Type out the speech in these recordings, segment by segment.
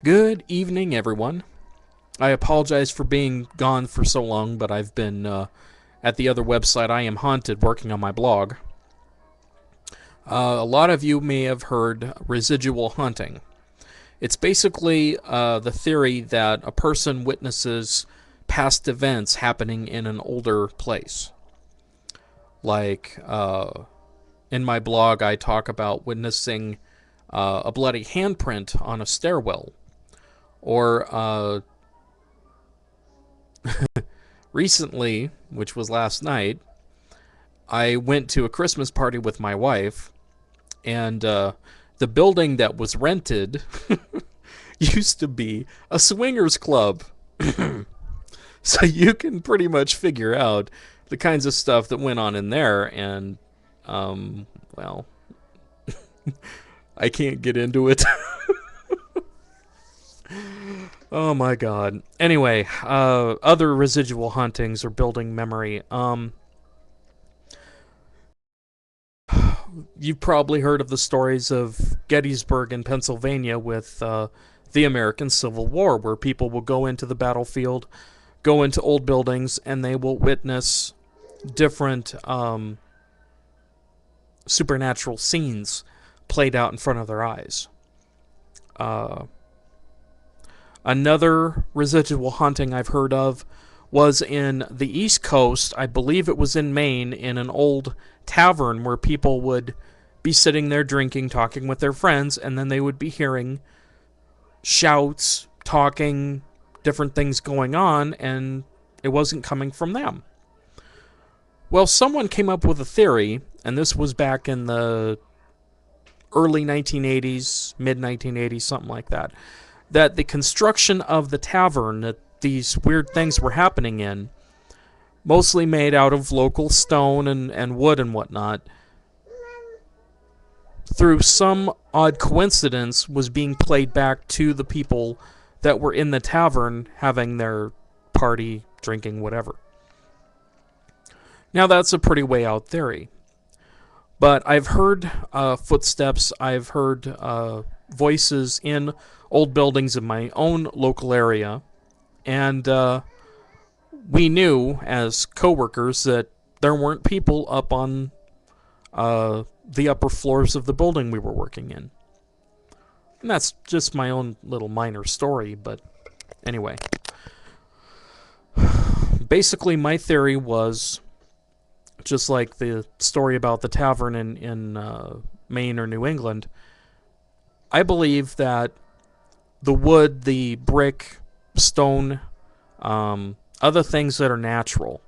Good evening, everyone. I apologize for being gone for so long, but I've been at the other website, I Am Haunted, working on my blog. A lot of you may have heard residual haunting. It's basically the theory that a person witnesses past events happening in an older place. Like in my blog, I talk about witnessing a bloody handprint on a stairwell, or recently, which was last night, I went to a Christmas party with my wife, and the building that was rented used to be a swingers club. So you can pretty much figure out the kinds of stuff that went on in there, and, well, I can't get into it. Oh my god. Anyway, other residual hauntings or building memory. You've probably heard of the stories of Gettysburg in Pennsylvania with the American Civil War, where people will go into the battlefield, go into old buildings, and they will witness different supernatural scenes played out in front of their eyes. Another residual haunting I've heard of was in the East Coast. I believe it was in Maine, in an old tavern where people would be sitting there drinking, talking with their friends, and then they would be hearing shouts, talking, different things going on, and it wasn't coming from them. Well, someone came up with a theory, and this was back in the early 1980s, mid-1980s, something like that, that the construction of the tavern that these weird things were happening in, mostly made out of local stone and wood and whatnot, through some odd coincidence was being played back to the people that were in the tavern having their party, drinking, whatever. Now that's a pretty way out theory. But I've heard footsteps, I've heard voices in old buildings in my own local area, and we knew as coworkers that there weren't people up on the upper floors of the building we were working in. And that's just my own little minor story, but anyway. Basically, my theory was, just like the story about the tavern in Maine or New England, I believe that the wood, the brick, stone, other things that are natural,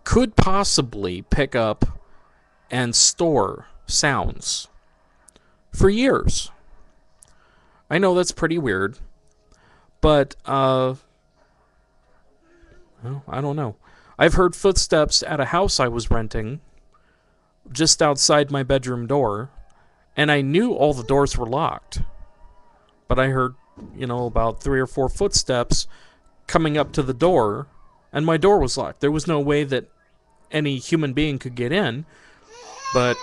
could possibly pick up and store sounds for years. I know that's pretty weird, but, well, I don't know. I've heard footsteps at a house I was renting just outside my bedroom door, and I knew all the doors were locked. But I heard, about 3 or 4 footsteps coming up to the door, and my door was locked. There was no way that any human being could get in, but...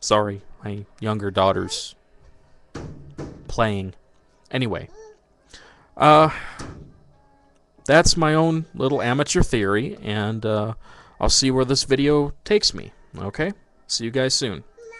Sorry, my younger daughter's playing. Anyway. That's my own little amateur theory, and I'll see where this video takes me. Okay? See you guys soon.